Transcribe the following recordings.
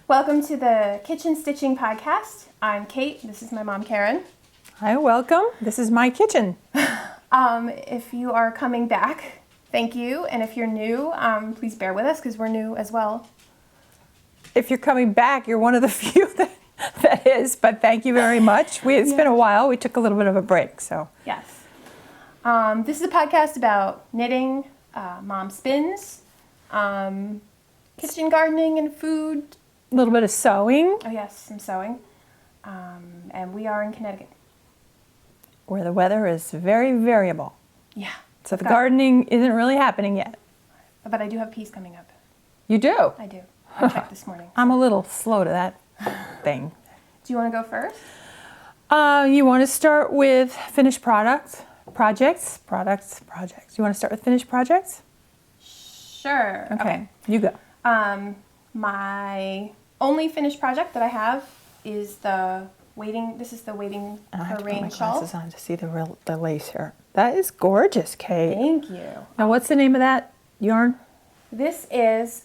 Welcome to the Kitchen Stitching Podcast. I'm Kate. This is my mom, Karen. Hi, welcome. This is my kitchen. If you are coming back, thank you. And if you're new, please bear with us because we're new as well. If you're coming back, you're one of the few that is, but thank you very much. It's been a while. We took a little bit of a break, so. Yes. This is a podcast about knitting, mom spins, kitchen gardening and food. A little bit of sewing. Oh yes, some sewing. And we are in Connecticut. Where the weather is very variable. Yeah. So the gardening isn't really happening yet. But I do have peas coming up. You do? I do. I checked this morning. I'm a little slow to that thing. Do you want to go first? You want to start with finished projects. You want to start with finished projects? Sure. Okay. You go. My only finished project that I have is the Waiting I have for to put Rain my shawl. glasses on to see the lace here. That is gorgeous, Kate. Thank you. Now, what's the name of that yarn? This is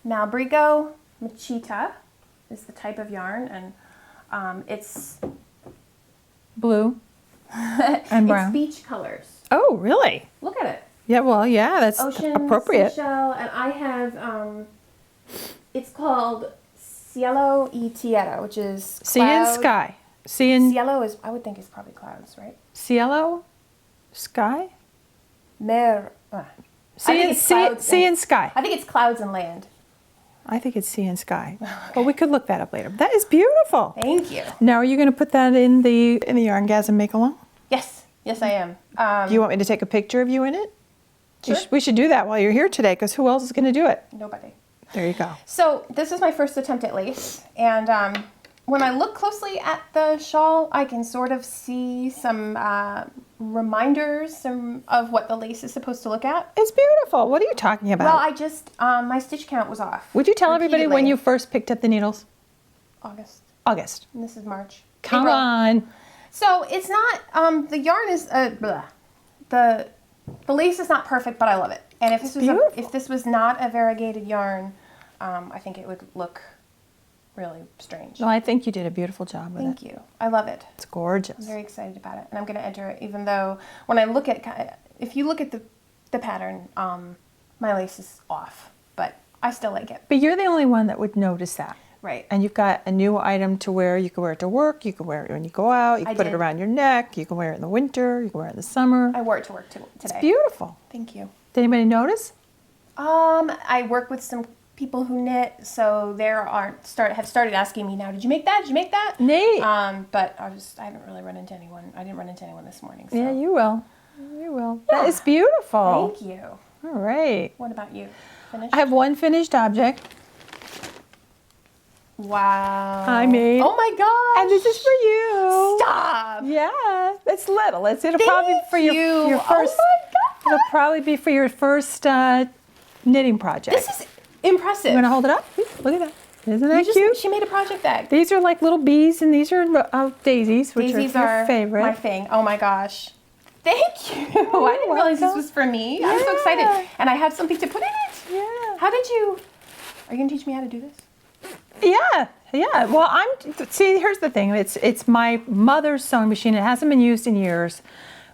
Malbrigo Machita is the type of yarn, and it's Blue and brown. It's beach colors. Oh, really? Look at it. Yeah, well, yeah, that's Ocean, appropriate. seashell, and I have it's called Cielo y Tierra, which is Sea and cloud. sky. Sea and Cielo is, I would think, it's probably clouds, right? cielo, sky. Mer. Sea and sky. I think it's clouds and land. I think it's sea and sky. Well, we could look that up later. That is beautiful. Thank you. Now, are you going to put that in the Yarngasm Make Along? Yes, I am. Do you want me to take a picture of you in it? Sure. We should do that while you're here today, because who else is going to do it? Nobody. There you go. So this is my first attempt at lace, and when I look closely at the shawl, I can sort of see some reminders of what the lace is supposed to look at. It's beautiful. What are you talking about? Well, I just, my stitch count was off. Would you tell everybody when repeatedly. you first picked up the needles? August. August. And this is March. Come April. on. So it's not, the yarn is, the lace is not perfect, but I love it. And if this was not a variegated yarn, I think it would look really strange. No, I think you did a beautiful job with it. Thank you. I love it. It's gorgeous. I'm very excited about it, and I'm going to enter it. Even though when I look at, if you look at the pattern, my lace is off, but I still like it. But you're the only one that would notice that. Right. And you've got a new item to wear. You can wear it to work. You can wear it when you go out. You can put it around your neck. You can wear it in the winter. You can wear it in the summer. I wore it to work today. It's beautiful. Thank you. Did anybody notice? I work with some people who knit, so have started asking me now. Did you make that? Did you make that? Neat. But I haven't really run into anyone. I didn't run into anyone this morning. So. Yeah, you will. You will. Yeah. That is beautiful. Thank you. All right. What about you? Finished? I have one finished object. Wow. I made. Oh my gosh. And this is for you. Stop. Yeah, it's little. It'll probably be for your first. Oh my god. It'll probably be for your first knitting project. This is impressive. You want to hold it up? Look at that. Isn't that cute? She made a project bag. These are like little bees, and these are daisies, which Daisies are your favorite. my thing. Oh my gosh. Thank you. I didn't realize this was for me. I'm so excited. And I have something to put in it. Yeah. Are you going to teach me how to do this? Yeah. Well, here's the thing. It's my mother's sewing machine. It hasn't been used in years.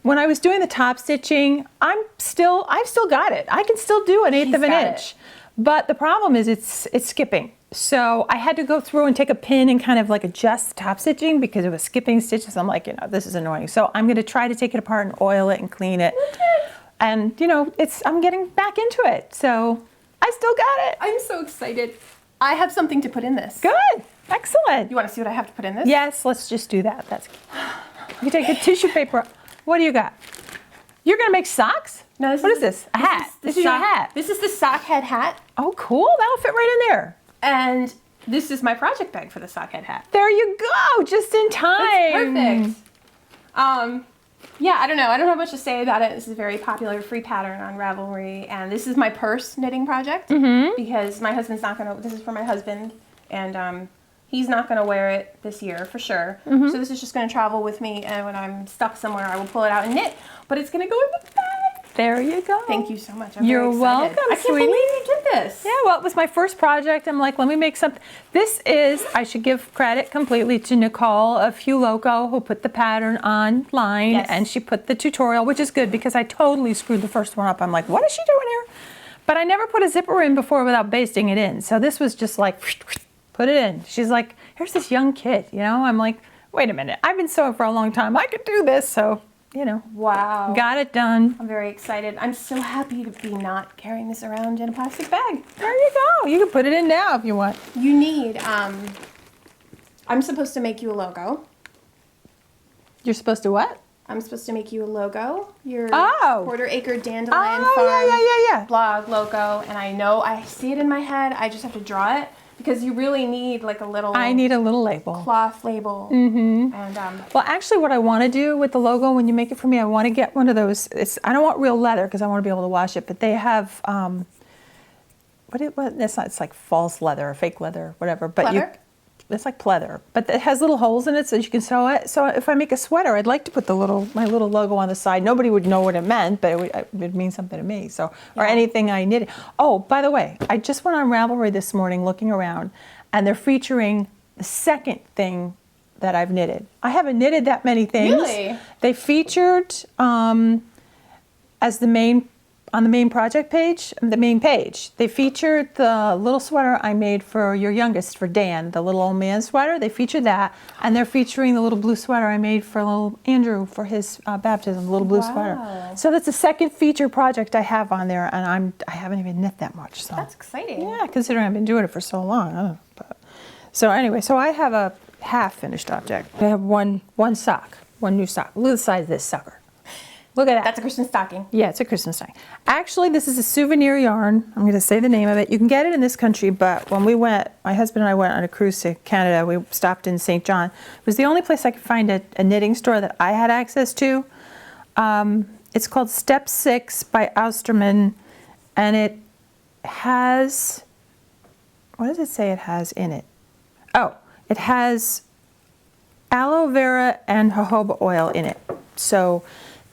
When I was doing the top stitching, I've still got it. I can still do an eighth of an inch. But the problem is it's skipping. So I had to go through and take a pin and kind of like adjust the top stitching because it was skipping stitches. I'm like, this is annoying. So I'm going to try to take it apart and oil it and clean it. And I'm getting back into it. So I still got it. I'm so excited. I have something to put in this. Good. Excellent. You want to see what I have to put in this? Yes, let's just do that. You take a tissue paper. What do you got? You're going to make socks? No, what is this? A hat. This is your hat. This is the sock head hat. Oh, cool. That'll fit right in there. And this is my project bag for the sock head hat. There you go. Just in time. That's perfect. Yeah, I don't know. I don't have much to say about it. This is a very popular free pattern on Ravelry. And this is my purse knitting project because my husband's not going to, this is for my husband. And he's not going to wear it this year for sure. So this is just going to travel with me. And when I'm stuck somewhere, I will pull it out and knit. But it's going to go in the bag. There you go. Thank you so much. I'm You're very excited. welcome, I can't sweetie. believe you did this. Yeah, well, it was my first project. I'm like, let me make something. This is, I should give credit completely to Nicole of Hue Loco, who put the pattern online, Yes. and she put the tutorial, which is good because I totally screwed the first one up. I'm like, what is she doing here? But I never put a zipper in before without basting it in. So this was just like, put it in. She's like, here's this young kid, you know? I'm like, wait a minute. I've been sewing for a long time. I could do this. So, you know, Wow. got it done. I'm very excited. I'm so happy to be not carrying this around in a plastic bag. There you go. You can put it in now if you want. You need, I'm supposed to make you a logo. You're supposed to what? I'm supposed to make you a logo. Your Oh. Quarter Acre Dandelion Oh, Farm yeah. blog logo. And I know I see it in my head. I just have to draw it because you really need like a little I need a little label. cloth label. Mm-hmm. And Well, actually, what I want to do with the logo when you make it for me, I want to get one of those. I don't want real leather because I want to be able to wash it. But they have it's not. It's like false leather or fake leather, whatever. But Pleather? it's like pleather, but it has little holes in it so you can sew it. So if I make a sweater, I'd like to put my little logo on the side. Nobody would know what it meant, but it would mean something to me. So or anything I knitted. Oh, by the way, I just went on Ravelry this morning looking around, and they're featuring the second thing that I've knitted. I haven't knitted that many things. Really? They featured as the main on the main project page, the main page. They featured the little sweater I made for your youngest, for Dan, the little old man sweater. They featured that, and they're featuring the little blue sweater I made for little Andrew for his baptism, the little blue sweater. Wow. So that's the second feature project I have on there, and I haven't even knit that much. So that's exciting. yeah, considering I've been doing it for so long. I don't know, but. So anyway, so I have a half finished object. I have one sock, one new sock. Look at the size of this sucker. Look at that. That's a Christmas stocking. Yeah, it's a Christmas stocking. Actually, this is a souvenir yarn. I'm going to say the name of it. You can get it in this country, but when we went, my husband and I went on a cruise to Canada. We stopped in St. John. It was the only place I could find a knitting store that I had access to. It's called Step 6 by Austerman, and it has, what does it say it has in it? Oh, it has aloe vera and jojoba oil in it. So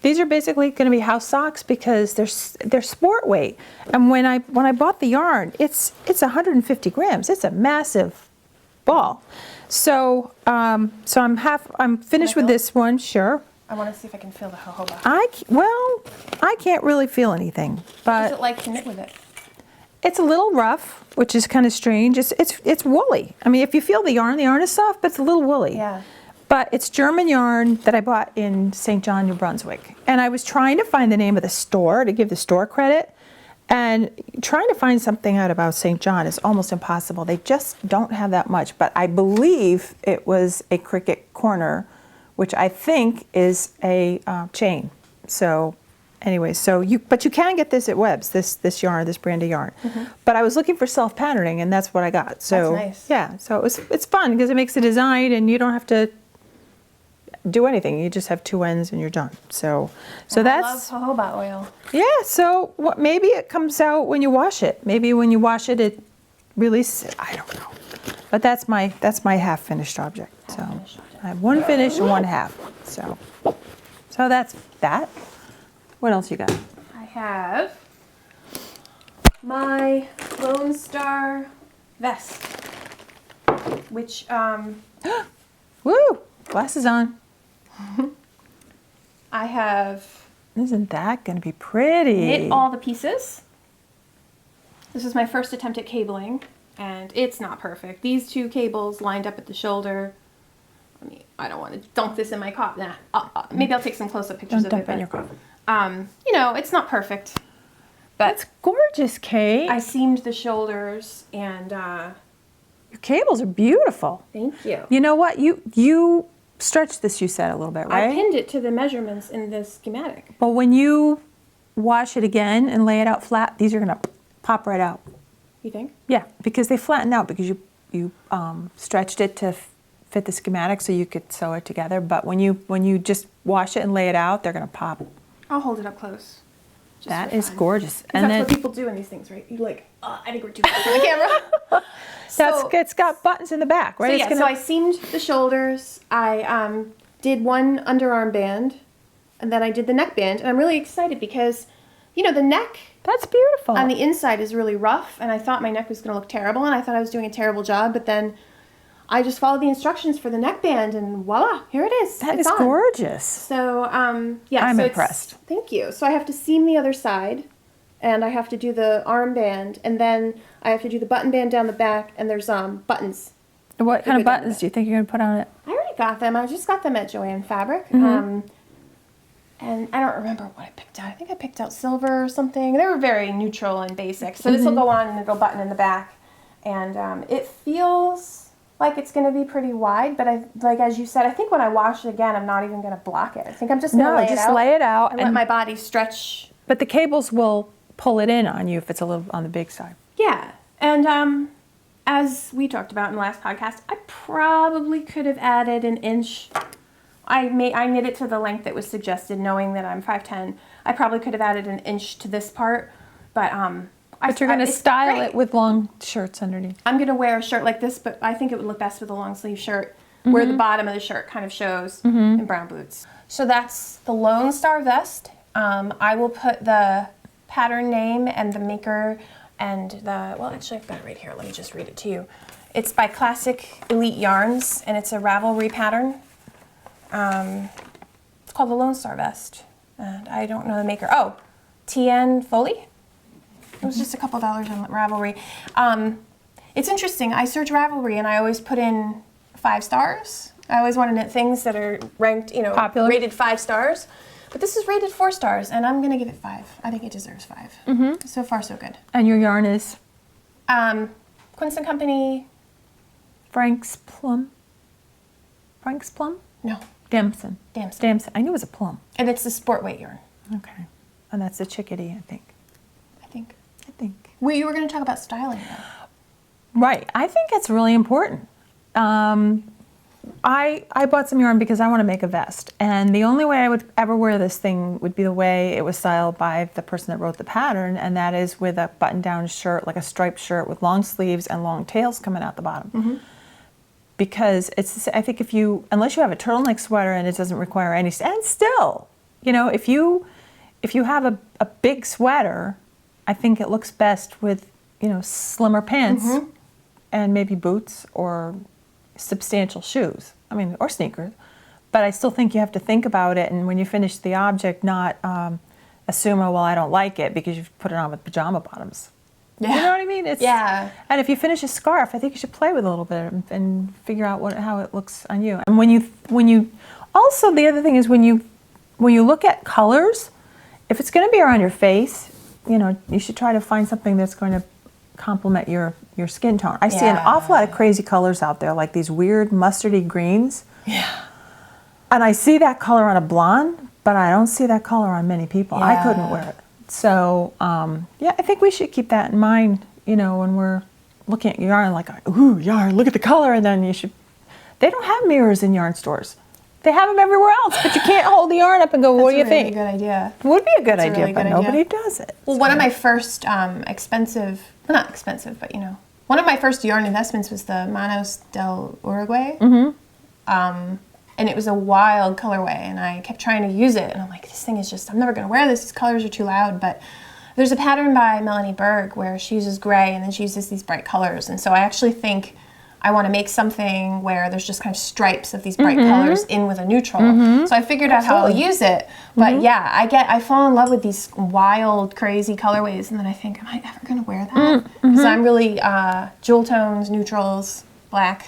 these are basically going to be house socks because they're sport weight. And when I bought the yarn, it's 150 grams. It's a massive ball. So I'm finished with this one. Sure. I want to see if I can feel the jojoba. I can't really feel anything, What's but it like to knit with it? it's a little rough, which is kind of strange. It's woolly. I mean, if you feel the yarn is soft, but it's a little woolly. Yeah. But it's German yarn that I bought in St. John, New Brunswick. And I was trying to find the name of the store to give the store credit. And trying to find something out about St. John is almost impossible. They just don't have that much. But I believe it was a Cricket Corner, which I think is a chain. So anyway, but you can get this at Webb's, this yarn, this brand of yarn. Mm-hmm. But I was looking for self-patterning, and that's what I got. So that's nice. yeah, so it's fun because it makes a design, and you don't have to do anything. You just have two ends and you're done. So that's, I love jojoba oil. yeah. So maybe it comes out when you wash it. Maybe when you wash it, it releases it. I don't know. But that's my half finished object. So I have one finished and one half. So that's that. What else you got? I have my Lone Star vest, which Woo! Glasses on. I have Isn't that going to be pretty? knit all the pieces. This is my first attempt at cabling, and it's not perfect. These two cables lined up at the shoulder. I don't want to dump this in my coffee. Nah, maybe I'll take some close-up pictures Don't of it. dump it in your coffee. It's not perfect. But That's gorgeous, Kate. I seamed the shoulders, and Your cables are beautiful. thank you. You know what? You stretched this, you said, a little bit, right? I pinned it to the measurements in the schematic. But when you wash it again and lay it out flat, these are going to pop right out. You think? Yeah, because they flatten out because you stretched it to fit the schematic so you could sew it together. But when you just wash it and lay it out, they're going to pop. I'll hold it up close. Just That for is fun. gorgeous. 'Cause And that's then what people do in these things, right? You I think we're too close for the camera. it's got buttons in the back, right? So I seamed the shoulders. I did one underarm band, and then I did the neck band. And I'm really excited because you know, the neck That's beautiful. on the inside is really rough, and I thought my neck was going to look terrible, and I thought I was doing a terrible job, but then I just followed the instructions for the neckband, and voila, here it is. That It's is on. gorgeous. So, yeah. I'm so impressed. Thank you. So I have to seam the other side, and I have to do the armband, and then I have to do the button band down the back, and there's buttons. What kind of good on buttons it. do you think you're going to put on it? I already got them. I just got them at Joann Fabric. And I don't remember what I picked out. I think I picked out silver or something. They were very neutral and basic. So this will go on and it'll button in the back. And it feels like it's going to be pretty wide, but like as you said, I think when I wash it again, I'm not even going to block it. I think I'm just going to lay it out. lay it out And let my body stretch. But the cables will pull it in on you if it's a little on the big side. Yeah. And as we talked about in the last podcast, I probably could have added an inch. I knit it to the length that was suggested, knowing that I'm 5'10". I probably could have added an inch to this part, but But you're going to it's style great. it with long shirts underneath. I'm going to wear a shirt like this, but I think it would look best with a long sleeve shirt where the bottom of the shirt kind of shows in brown boots. So that's the Lone Star vest. I will put the pattern name and the maker and well, actually I've got it right here. Let me just read it to you. It's by Classic Elite Yarns, and it's a Ravelry pattern. It's called the Lone Star vest, and I don't know the maker. Oh, TN Foley. It was just a couple dollars on Ravelry. It's interesting. I search Ravelry and I always put in 5 stars. I always want to knit things that are ranked, Popular. rated 5 stars. But this is rated 4 stars, and I'm gonna give it 5. I think it deserves 5. So far, so good. And your yarn is Quince and Company. Frank's Plum? Frank's Plum? No, Damson. Damson. Damson. I knew it was a plum. And it's the sport weight yarn. Okay. And that's the chickadee, I think. I think. Well, You were gonna talk about styling though. right. I think it's really important. I bought some yarn because I want to make a vest. And the only way I would ever wear this thing would be the way it was styled by the person that wrote the pattern, and that is with a button-down shirt, like a striped shirt with long sleeves and long tails coming out the bottom. Because I think unless you have a turtleneck sweater and it doesn't require any, and still, if you have a big sweater, I think it looks best with, slimmer pants and maybe boots or substantial shoes. Or sneakers. But I still think you have to think about it, and when you finish the object, not assume, oh, well, I don't like it because you've put it on with pajama bottoms. Yeah. You know what I mean? Yeah. And if you finish a scarf, I think you should play with it a little bit and figure out how it looks on you. And when you also, the other thing is when you look at colors, if it's going to be around your face, you should try to find something that's going to complement your skin tone. I see an awful lot of crazy colors out there, like these weird mustardy greens. Yeah. And I see that color on a blonde, but I don't see that color on many people. I couldn't wear it. So, I think we should keep that in mind, when we're looking at yarn, like, ooh, yarn, look at the color, and then they don't have mirrors in yarn stores. They have them everywhere else, but you can't hold the yarn up and go, what do you think? That's a really good idea. It would be a good That's a idea, really but good nobody idea. does it. Well, one of my first not expensive, but one of my first yarn investments was the Manos del Uruguay. And it was a wild colorway, and I kept trying to use it, and I'm like, this thing is just, I'm never gonna wear this, these colors are too loud. But there's a pattern by Melanie Berg where she uses gray and then she uses these bright colors. And so I actually think I want to make something where there's just kind of stripes of these bright colors in with a neutral. So I figured out how I'll use it. But I fall in love with these wild, crazy colorways, and then I think, am I ever going to wear that? Because I'm really jewel tones, neutrals, black.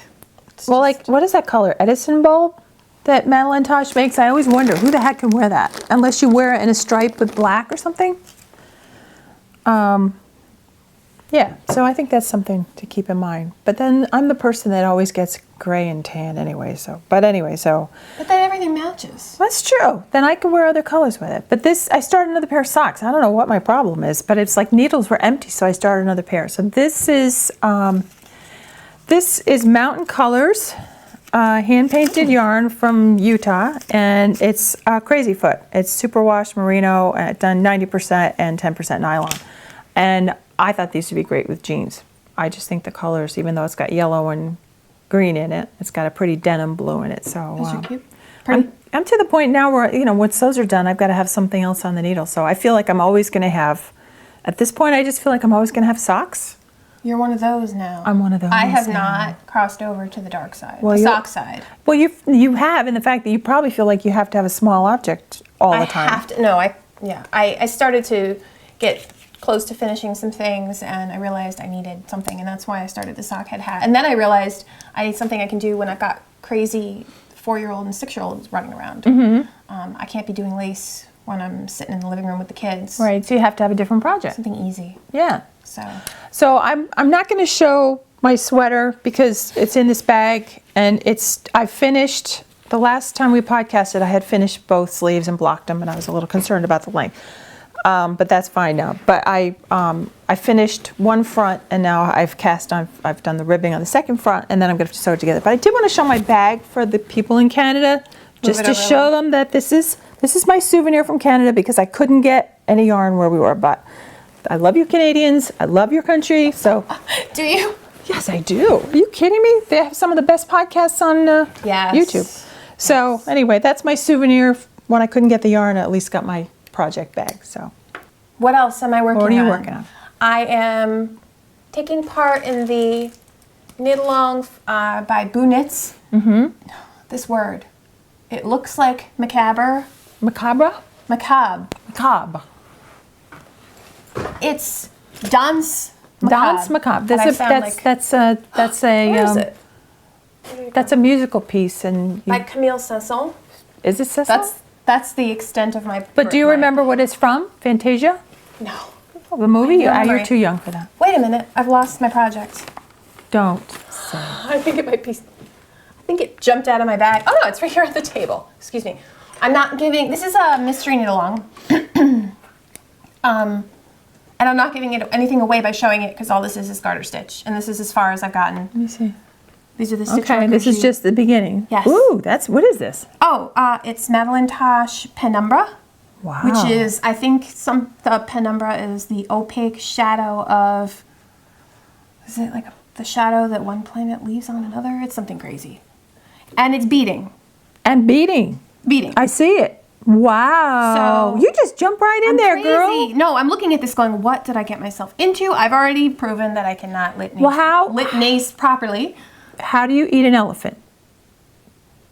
Well, like, what is that color? Edison bulb that Madeline Tosh makes? I always wonder, who the heck can wear that? Unless you wear it in a stripe with black or something. Yeah, so I think that's something to keep in mind. But then I'm the person that always gets gray and tan anyway, But then everything matches. That's true. Then I can wear other colors with it. But I started another pair of socks. I don't know what my problem is, but it's like needles were empty, so I started another pair. So this is Mountain Colors, hand-painted yarn from Utah, and it's Crazy Foot. It's superwash merino, done 90% and 10% nylon. And I thought these would be great with jeans. I just think the colors, even though it's got yellow and green in it, it's got a pretty denim blue in it. So Those are cute. Pretty. I'm to the point now where, once those are done, I've got to have something else on the needle. So I feel like I'm always going to have, at this point, I just feel like I'm always going to have socks. You're one of those now. I'm one of those I have now. not crossed over to the dark side, Well, the you're- sock side. Well, you have, in the fact that you probably feel like you have to have a small object all the time. I have to. No, I started to get close to finishing some things, and I realized I needed something, and that's why I started the sock head hat. And then I realized I need something I can do when I've got crazy 4-year-old and 6-year-olds running around. I can't be doing lace when I'm sitting in the living room with the kids. Right, so you have to have a different project. Something easy. Yeah. So I'm not going to show my sweater because it's in this bag, and I finished, the last time we podcasted, I had finished both sleeves and blocked them, and I was a little concerned about the length. But that's fine now. But I finished one front, and now I've done the ribbing on the second front, and then I'm going to sew it together. But I did want to show my bag for the people in Canada, just to show them that this is my souvenir from Canada, because I couldn't get any yarn where we were. But I love you, Canadians. I love your country. So, do you? yes, I do. Are you kidding me? They have some of the best podcasts on Yes. YouTube. So anyway, that's my souvenir. When I couldn't get the yarn, I at least got my project bag. So What else am I working on? what are you working on? I am taking part in the Knit Along by Boo Knits. This word. It looks like macabre. Macabre? Macabre. Macabre. It's Danse Macabre. Dance macabre. But I sound That's Where is it? That's a musical piece, and By Camille Saint-Saëns. is it Cecil? That's the extent of my. But do you remember what it's from? Fantasia? No. Oh, the movie? I don't You're remember. too young for that. Wait a minute. I've lost my project. Don't say. I think it might be. I think it jumped out of my bag. Oh no, it's right here at the table. Excuse me. I'm not giving. This is a mystery knit along. And I'm not giving it anything away by showing it, because all this is garter stitch, and this is as far as I've gotten. Let me see. These are the stitch. Okay, this is workers just the beginning. Yes. Ooh, what is this? Oh, it's Madeline Tosh Penumbra, Wow. which is, I think, the penumbra is the opaque shadow of. Is it like the shadow that one planet leaves on another? It's something crazy, and it's beading. And beading. Beading. I see it. Wow. So- you just jump right in there, Crazy. girl. No, I'm looking at this going, what did I get myself into? I've already proven that I cannot lit nace properly. How do you eat an elephant?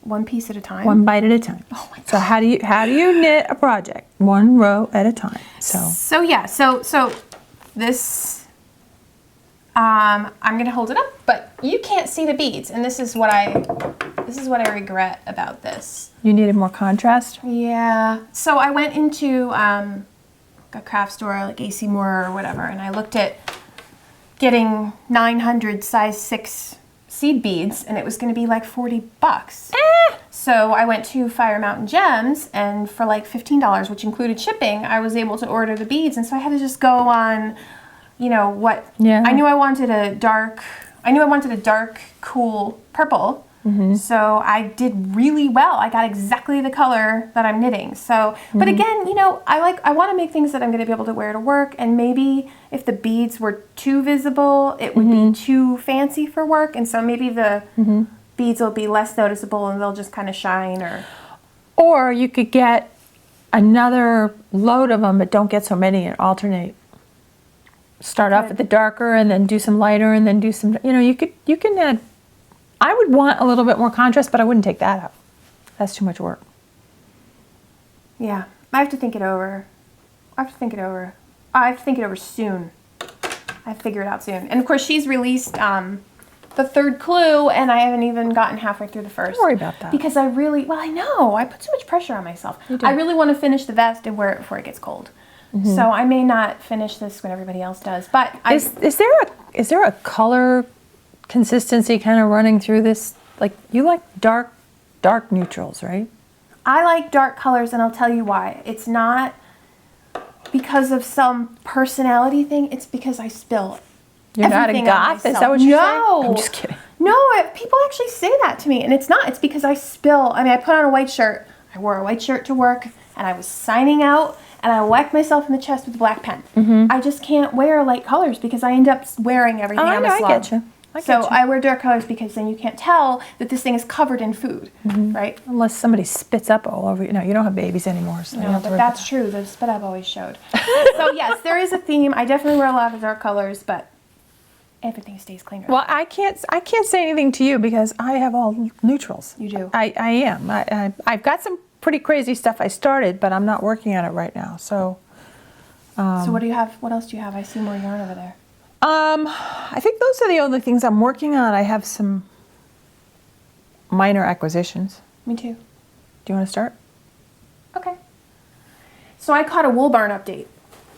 One piece at a time. One bite at a time. Oh my God. So how do you knit a project? One row at a time. So yeah, so this, I'm gonna hold it up, but you can't see the beads, and this is what I regret about this. you needed more contrast? Yeah. So I went into a craft store like AC Moore or whatever, and I looked at getting 900 size 6 seed beads, and it was going to be like $40. So I went to Fire Mountain Gems, and for like $15, which included shipping, I was able to order the beads, and so I had to just go on, what. Yeah. I knew I wanted a dark, cool purple. So I did really well. I got exactly the color that I'm knitting. So, but again, I want to make things that I'm going to be able to wear to work. And maybe if the beads were too visible, it would be too fancy for work. And so maybe the beads will be less noticeable, and they'll just kind of shine. Or you could get another load of them, but don't get so many and alternate. Start off with the darker and then do some lighter and then do some, you can add. I would want a little bit more contrast, but I wouldn't take that out. That's too much work. Yeah, I have to think it over. I have to think it over soon. I have to figure it out soon. And of course, she's released the third clue, and I haven't even gotten halfway through the first. Don't worry about that. Because I know. I put so much pressure on myself. You do. I really want to finish the vest and wear it before it gets cold. So I may not finish this when everybody else does. But Is there a color consistency kind of running through this? Like, you like dark neutrals, right? I like dark colors, and I'll tell you why. It's not because of some personality thing. It's because I spill You're not a everything on goth? Is that what you're saying? No. I'm just kidding. No, people actually say that to me, and it's not. It's because I spill. I mean, I put on a white shirt. I wore a white shirt to work, and I was signing out, and I whacked myself in the chest with a black pen. I just can't wear light colors because I end up wearing everything on my slug. I So get you. I wear dark colors because then you can't tell that this thing is covered in food, right? Unless somebody spits up all over you. No, you don't have babies anymore, so you don't No, have to but worry about that's true. The spit up always showed. So yes, there is a theme. I definitely wear a lot of dark colors, but everything stays clean. Well, I can't say anything to you because I have all neutrals. You do. I am. I've got some pretty crazy stuff I started, but I'm not working on it right now. So, So what do you have? What else do you have? I see more yarn over there. I think those are the only things I'm working on. I have some minor acquisitions. Me too. Do you want to start? Okay. So I caught a wool barn update.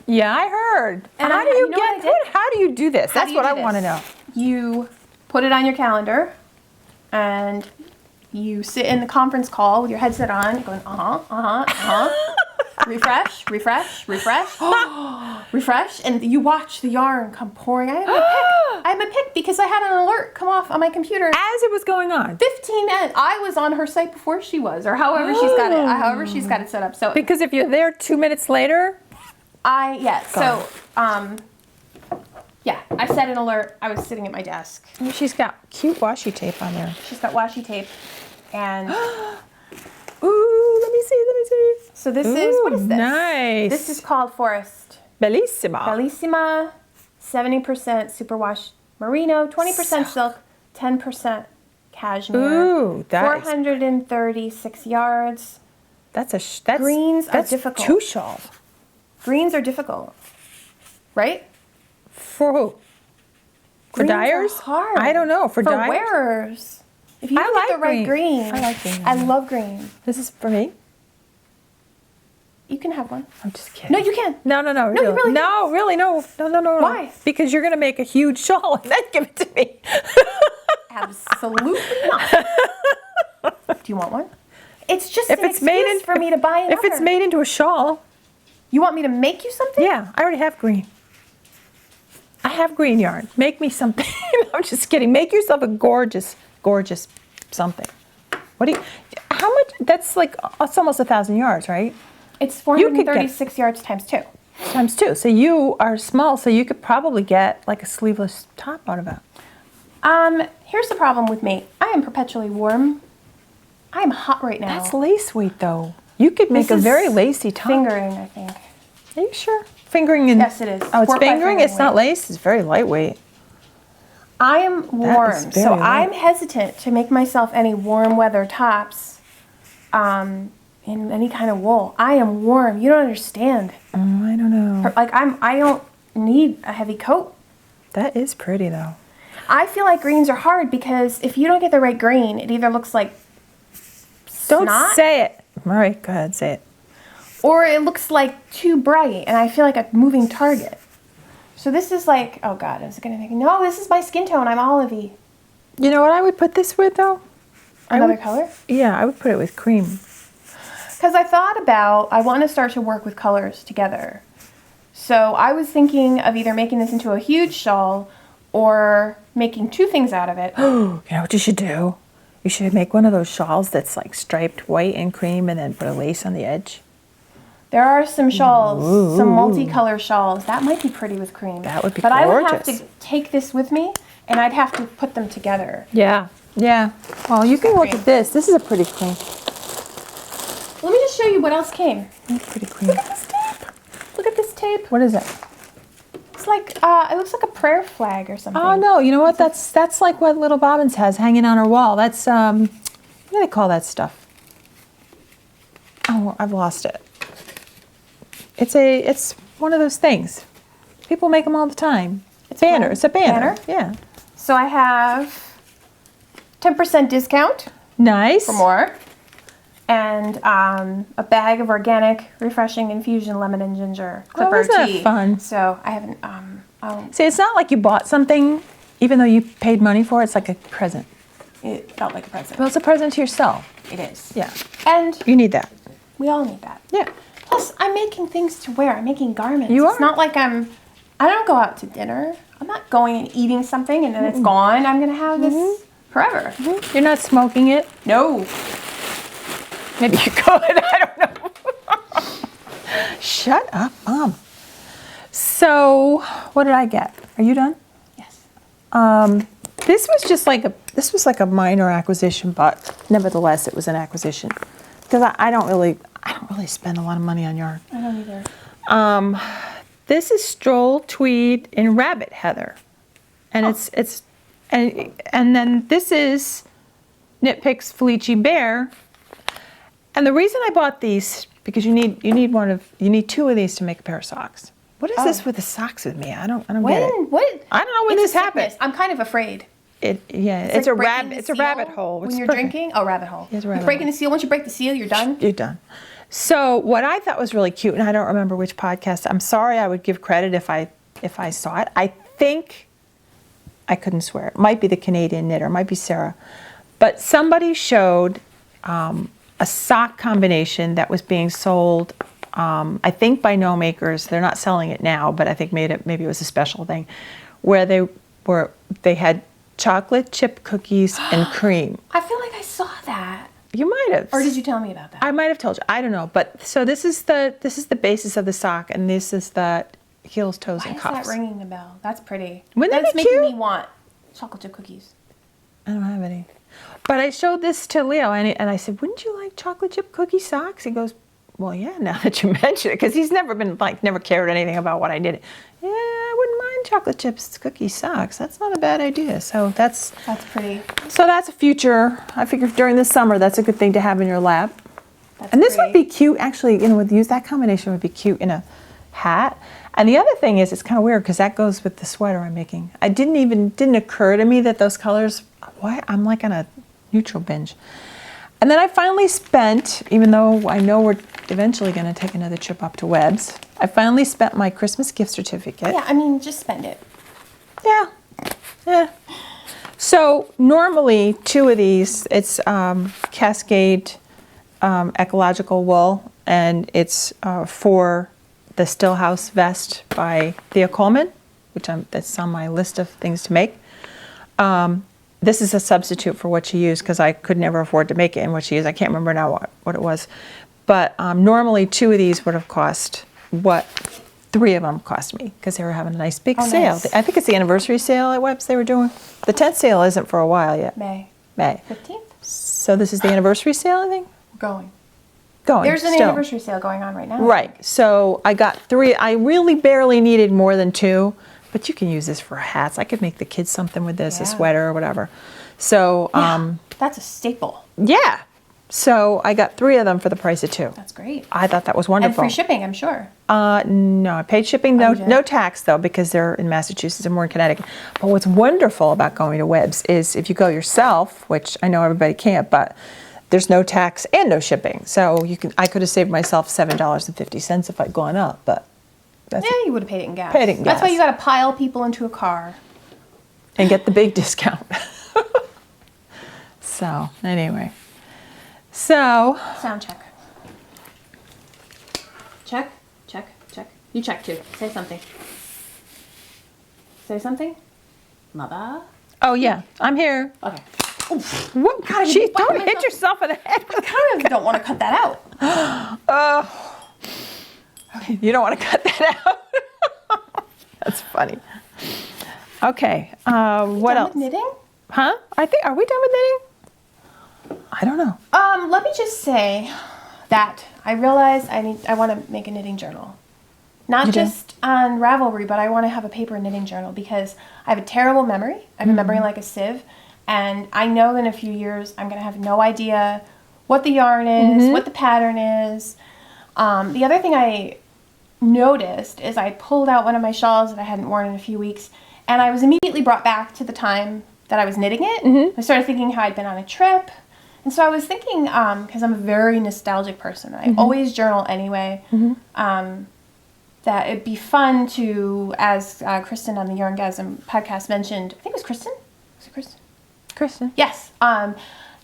Yeah, I heard. And how I- do you you know what I get? did? How do you do this? How That's do you what I do want to this? know. You put it on your calendar, and you sit in the conference call with your headset on, going refresh, refresh, refresh, refresh, and you watch the yarn come pouring. I had my pick because I had an alert come off on my computer. As it was going on, 15 minutes. I was on her site before she was, or however she's got it. However she's got it set up. So because if you're there 2 minutes later, So yeah, I set an alert. I was sitting at my desk. she's got cute washi tape on there. She's got washi tape, and Ooh, let me see. so this is what is this? Nice. This is called Forest Bellissima. Bellissima, 70% superwash merino, 20% silk, 10% cashmere. Ooh, that is- 436 yards. That's that's Greens are that's difficult. 2 shawls. Greens are difficult, right? For who? For Greens are dyers? hard. I don't know. For dyers? wearers. If you I don't like get the right green. green, I like green. I love green. This is for me? You can have one. I'm just kidding. No, you can. No, you really no, really, no. No. Why? Because you're going to make a huge shawl and then give it to me. Absolutely not. Do you want one? It's just If an it's made excuse in- for me to buy another. If it's made into a shawl, You want me to make you something? yeah, I already have green. I have green yarn. Make me something. I'm just kidding. Make yourself a gorgeous, gorgeous something. What do you, how much, that's like, it's almost 1,000 yards, right? It's You could get- 436 yards times 2. Times 2. So you are small, so you could probably get like a sleeveless top out of it. Here's the problem with me. I am perpetually warm. I am hot right now. That's lace weight though. You could make This a is very lacy top. fingering, I think. Are you sure? Fingering in. Yes, it is. Oh, it's 4 by fingering? It's not weight. lace? It's very lightweight. I am warm, is so very I'm light. hesitant to make myself any warm weather tops in any kind of wool. I am warm. You don't understand. Oh, I don't know. Like I don't need a heavy coat. That is pretty though. I feel like greens are hard because if you don't get the right green, it either looks like Don't snot say it. All right, go ahead, say it. or it looks like too bright, and I feel like a moving target. So this is like, oh God, is it gonna make? No, this is my skin tone. I'm olivey. You know what I would put this with though? Another would- color? Yeah, I would put it with cream. Because I thought about, I want to start to work with colors together. So I was thinking of either making this into a huge shawl or making 2 things out of it. You know what you should do? You should make one of those shawls that's like striped white and cream and then put a lace on the edge. There are some shawls, some multicolor shawls. That might be pretty with cream. That would be But I would have gorgeous. to take this with me, and I'd have to put them together. Yeah. Yeah. Well, you can work with this. This is a pretty cream. Let me just show you what else came. Pretty cream. Look at this tape. Look at this tape. What is it? It's like, it looks like a prayer flag or something. Oh no, you know what? That's like what Little Bobbins has hanging on her wall. That's what do they call that stuff? Oh, I've lost it. It's one of those things. People make them all the time. It's banner. one- It's a banner. banner? Yeah. So I have 10% discount Nice. for more. And a bag of organic, refreshing infusion lemon and ginger clipper isn't that tea. fun? So I haven't. See, it's not like you bought something, even though you paid money for it. It's like a present. It felt like a present. Well, it's a present to yourself. It is. Yeah. And You need that. we all need that. Yeah. Plus, I'm making things to wear. I'm making garments. You It's are. not like I don't go out to dinner. I'm not going and eating something and then it's gone. I'm gonna have this forever. You're not smoking it. No. Maybe you could. I don't know. Shut up, Mom. So, what did I get? Are you done? Yes. This was like a minor acquisition, but nevertheless, it was an acquisition because I don't really spend a lot of money on yarn. I don't either. This is Stroll Tweed in Rabbit Heather, and and then this is Knit Picks Felici Bear. And the reason I bought these because you need two of these to make a pair of socks. What is this with the socks with me? I don't get it. What? I don't know when It's this a sickness. happened. I'm kind of afraid. It's like a breaking rabbit. the It's a seal rabbit hole. When It's you're perfect. drinking? Oh, rabbit hole. It's a You're rabbit breaking hole. the seal. Once you break the seal, you're done. You're done. So what I thought was really cute, and I don't remember which podcast. I'm sorry, I would give credit if I saw it. I think I couldn't swear. It might be the Canadian knitter, it might be Sarah, but somebody showed a sock combination that was being sold. I think by No Makers. They're not selling it now, but I think maybe it was a special thing, where they had chocolate chip cookies and cream. I feel like I saw that. You might have. Or did you tell me about that? I might have told you. I don't know. But so this is the basis of the sock, and this is the heels, toes, Why and is cuffs. that ringing the bell? That's pretty. Wouldn't that That's be making cute? me want chocolate chip cookies. I don't have any. But I showed this to Leo, and I said, "Wouldn't you like chocolate chip cookie socks?" He goes, "Well, yeah. Now that you mention it, because he's never cared anything about what I did. Yeah, I wouldn't mind chocolate chips cookie socks. That's not a bad idea. So that's pretty. So that's a future. I figure during the summer, that's a good thing to have in your lap. That's And this would pretty. be cute, actually, use that combination would be cute in a hat. And the other thing is, it's kind of weird because that goes with the sweater I'm making. Didn't occur to me that those colors, I'm like on a neutral binge. And then I finally spent, even though I know we're eventually going to take another trip up to Webb's, I finally spent my Christmas gift certificate. Yeah, I mean, just spend it. Yeah. So normally 2 of these, it's Cascade Ecological Wool, and it's for the Stillhouse Vest by Thea Coleman, that's on my list of things to make. This is a substitute for what she used because I could never afford to make it in what she used. I can't remember now what it was. But normally 2 of these would have cost what 3 of them cost me because they were having a nice big sale. Nice. I think it's the anniversary sale at Webb's they were doing. The 10th sale isn't for a while yet. May. May. 15th? So this is the anniversary sale, I think? Going. There's There's an anniversary sale going on right now. Right. So I got 3. I really barely needed more than 2, but you can use this for hats. I could make the kids something with this, a Yeah. sweater or whatever. So, That's a staple. yeah. So I got 3 of them for the price of 2. That's great. I thought that was And wonderful. free shipping, I'm sure. No, I paid shipping, Oh, no, you did? no tax though, because they're in Massachusetts and we're in Connecticut. But what's wonderful about going to Webb's is if you go yourself, which I know everybody can't, but there's no tax and no shipping. So I could have saved myself $7.50 if I'd gone up, but that's Yeah, you would have paid it in gas. Paid it in That's why gas. you got to pile people into a car. and get the big discount. So anyway, so Sound check. Check, check, check. You check too. Say something. Say something. Mother. oh yeah, I'm here. Okay. What? God, Gee, why don't am I hit so- yourself in the head. I kind of don't want to cut that out. You don't want to cut that out. That's funny. Okay. What Done else? with knitting? Huh? Are we done with knitting? I don't know. Let me just say that I realize I want to make a knitting journal. Not You do? just on Ravelry, but I want to have a paper knitting journal because I have a terrible memory. I have a memory like a sieve. And I know that in a few years I'm going to have no idea what the yarn is, what the pattern is. The other thing I noticed is I pulled out one of my shawls that I hadn't worn in a few weeks, and I was immediately brought back to the time that I was knitting it. I started thinking how I'd been on a trip. And so I was thinking, because I'm a very nostalgic person, I always journal anyway, that it'd be fun to, as Kristen on the Yarngasm podcast mentioned, I think it was Kristen? Was it Kristen? Kristen. Yes.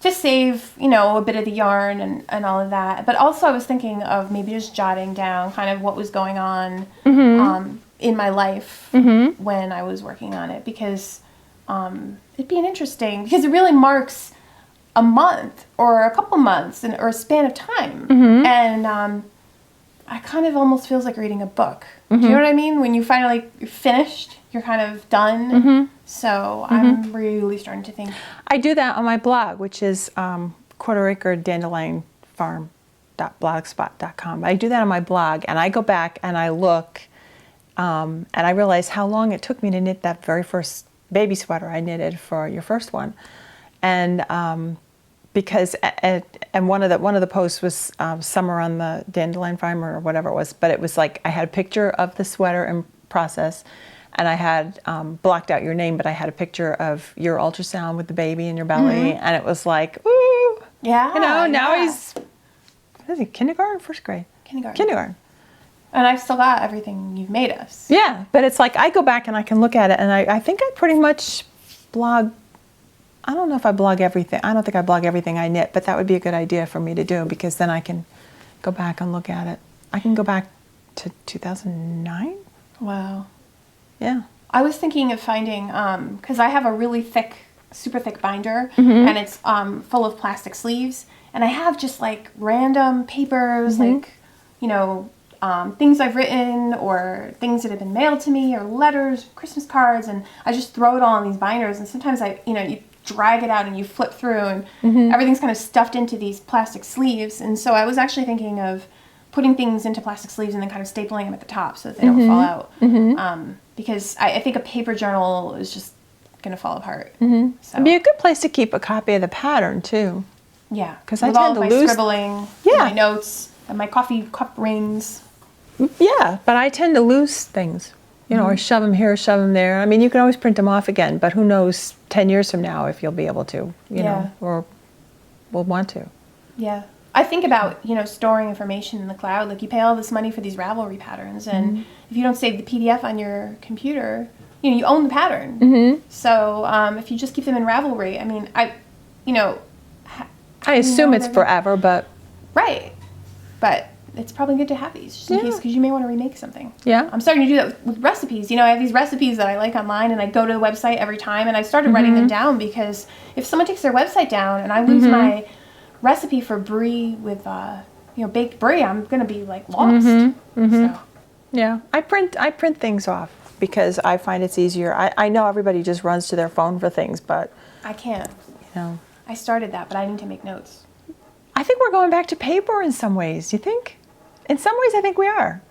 Just save, a bit of the yarn and all of that. But also I was thinking of maybe just jotting down kind of what was going on in my life when I was working on it. Because it'd be because it really marks a month or a couple months or a span of time. And I kind of almost feels like reading a book. Do you know what I mean? When you finally you're finished, you're kind of done. So I'm really starting to think. I do that on my blog, which is quarteracreddandelionfarm.blogspot.com. I do that on my blog, and I go back and I look, and I realize how long it took me to knit that very first baby sweater I knitted for your first one, and because and one of the posts was summer on the dandelion farm or whatever it was, but it was like I had a picture of the sweater in process, and I had blocked out your name, but I had a picture of your ultrasound with the baby in your belly, and it was like, ooh, Yeah. now he's, what is he, kindergarten, first grade? Kindergarten. And I've still got everything you've made us. Yeah, but it's like I go back and I can look at it, and I think I pretty much blog. I don't know if I blog everything. I don't think I blog everything I knit, but that would be a good idea for me to do, because then I can go back and look at it. I can go back to 2009. Wow. Yeah. I was thinking of finding, because I have a really thick, super thick binder, and it's full of plastic sleeves, and I have just like random papers, like, you know, things I've written or things that have been mailed to me or letters, Christmas cards, and I just throw it all in these binders, and sometimes you drag it out and you flip through, and everything's kind of stuffed into these plastic sleeves, and so I was actually thinking of putting things into plastic sleeves and then kind of stapling them at the top so that they don't fall out. Because I think a paper journal is just going to fall apart. So, It'd be a good place to keep a copy of the pattern too. yeah. 'Cause I With all tend of to my lose- scribbling, Yeah. my notes, and my coffee cup rings. Yeah, but I tend to lose things, you know, or shove them here, shove them there. I mean, you can always print them off again, but who knows 10 years from now if you'll be able to, you know, or will want to. Yeah. I think about, storing information in the cloud. Like, you pay all this money for these Ravelry patterns, and if you don't save the PDF on your computer, you own the pattern. So if you just keep them in Ravelry, I mean, I assume it's forever, but right. But it's probably good to have these just in case, because you may want to remake something. yeah. I'm starting to do that with recipes. I have these recipes that I like online, and I go to the website every time, and I started writing them down, because if someone takes their website down and I lose my recipe for brie with baked brie, I'm gonna be like lost. So Yeah, I print things off because I find it's easier. I know everybody just runs to their phone for things, but I can't. I started that, but I need to make notes. I think we're going back to paper in some ways. Do you think? In some ways, I think we are.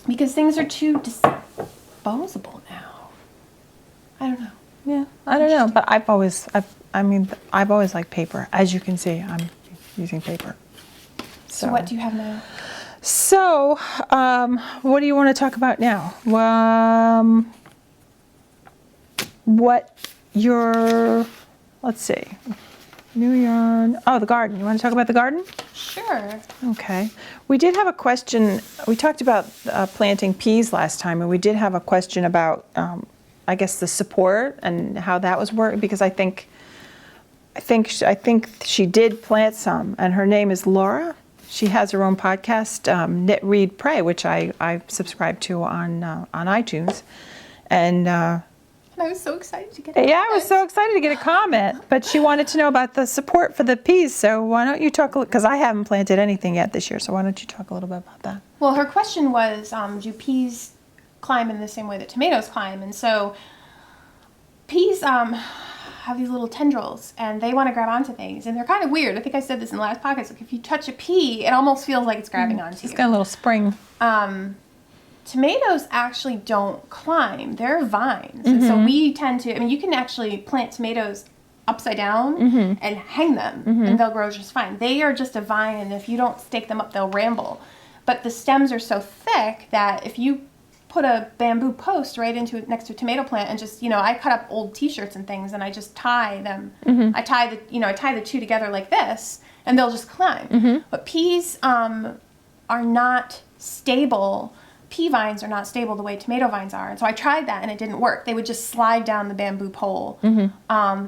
Because things are too disposable now. I don't know. Yeah, I don't know, but I've always liked paper. As you can see, I'm using paper. So what do you have now? So, what do you want to talk about now? Let's see, new yarn. Oh, the garden. You want to talk about the garden? Sure. Okay. We did have a question. We talked about planting peas last time, and we did have a question about, I guess, the support and how that was working, because I think she did plant some, and her name is Laura. She has her own podcast, Knit, Read, Pray, which I subscribe to on iTunes, and I was so excited to get it. yeah, I was so excited to get a comment. But she wanted to know about the support for the peas. So why don't you talk? Because I haven't planted anything yet this year. So why don't you talk a little bit about that? Well, her question was, do peas climb in the same way that tomatoes climb? And so peas have these little tendrils, and they want to grab onto things, and they're kind of weird. I think I said this in the last podcast. Like, if you touch a pea, it almost feels like it's grabbing onto It's you. got a little spring. Tomatoes actually don't climb. They're vines. And so we tend to, you can actually plant tomatoes upside down and hang them, and they'll grow just fine. They are just a vine, and if you don't stake them up, they'll ramble. But the stems are so thick that if you put a bamboo post right next to a tomato plant and just, I cut up old t-shirts and things, and I just tie them. I tie the two together like this, and they'll just climb. But peas are not stable. Pea vines are not stable the way tomato vines are. And so I tried that, and it didn't work. They would just slide down the bamboo pole. And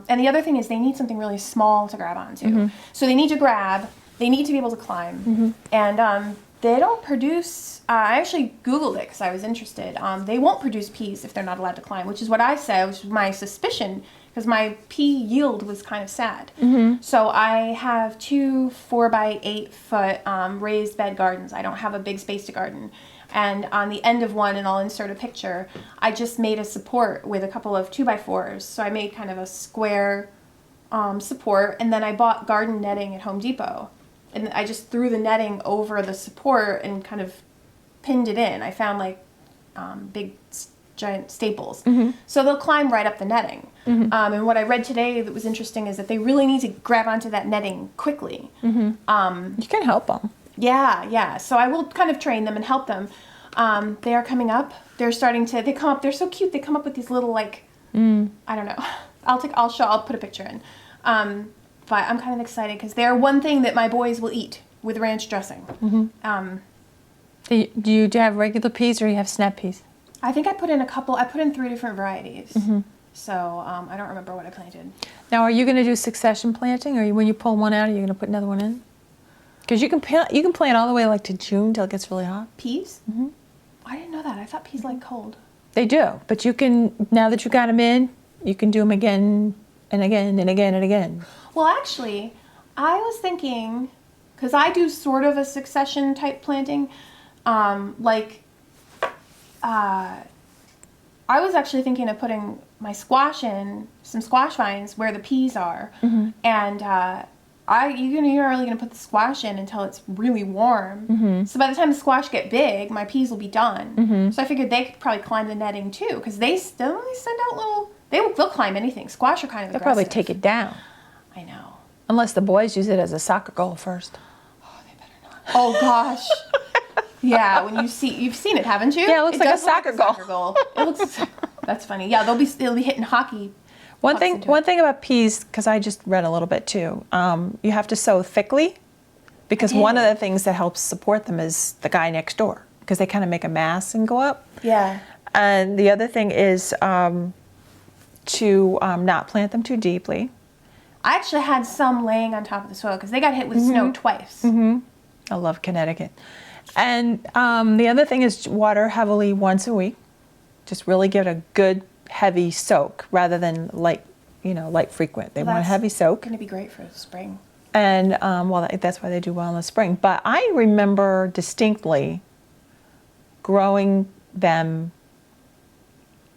the other thing is they need something really small to grab onto. So they need to grab, they need to be able to climb. And they don't produce, I actually Googled it because I was interested. They won't produce peas if they're not allowed to climb, which is what I said, which was my suspicion, because my pea yield was kind of sad. So I have 2 4-by-8-foot raised bed gardens. I don't have a big space to garden. And on the end of one, and I'll insert a picture, I just made a support with a couple of 2x4s. So I made kind of a square support, and then I bought garden netting at Home Depot. And I just threw the netting over the support and kind of pinned it in. I found like big giant staples. So they'll climb right up the netting. And what I read today that was interesting is that they really need to grab onto that netting quickly. You can help them. Yeah. So I will kind of train them and help them. They are coming up. They're starting to, they come up, they're so cute. They come up with these little like, I don't know. I'll put a picture in. But I'm kind of excited because they're one thing that my boys will eat with ranch dressing. Do you have regular peas or you have snap peas? I think I put in 3 different varieties. So I don't remember what I planted. Now, are you going to do succession planting, or when you pull one out, are you going to put another one in? Because you can plant all the way like to June till it gets really hot. Peas? I didn't know that. I thought peas like cold. They do, but you can, now that you got them in, you can do them again and again and again and again. Well, actually, I was thinking, because I do sort of a succession type planting, I was actually thinking of putting my squash in, some squash vines where the peas are, and you're really going to put the squash in until it's really warm. So by the time the squash get big, my peas will be done. So I figured they could probably climb the netting too, because they send out little. They'll climb anything. Squash are kind of They'll aggressive. probably take it down. I know. Unless the boys use it as a soccer goal first. Oh, they better not. Oh gosh. Yeah, you've seen it, haven't you? Yeah, it looks like a does look soccer goal. It looks. That's funny. Yeah, they'll be hitting hockey. One thing about peas, because I just read a little bit too, you have to sow thickly, because one of the things that helps support them is the guy next door, because they kind of make a mass and go up. Yeah. And the other thing is to not plant them too deeply. I actually had some laying on top of the soil because they got hit with snow twice. I love Connecticut. And the other thing is water heavily once a week. Just really give it a good heavy soak rather than light frequent. They want a heavy soak. It's going to be great for spring. And that's why they do well in the spring. But I remember distinctly growing them,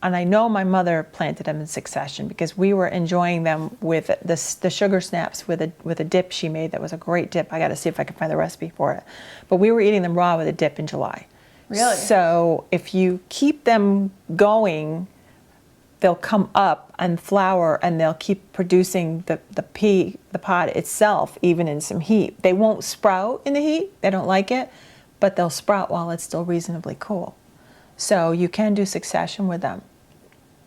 and I know my mother planted them in succession because we were enjoying them with the sugar snaps with a dip she made that was a great dip. I got to see if I can find the recipe for it. But we were eating them raw with a dip in July. Really? So if you keep them going, they'll come up and flower, and they'll keep producing the pod itself, even in some heat. They won't sprout in the heat. They don't like it, but they'll sprout while it's still reasonably cool. So you can do succession with them.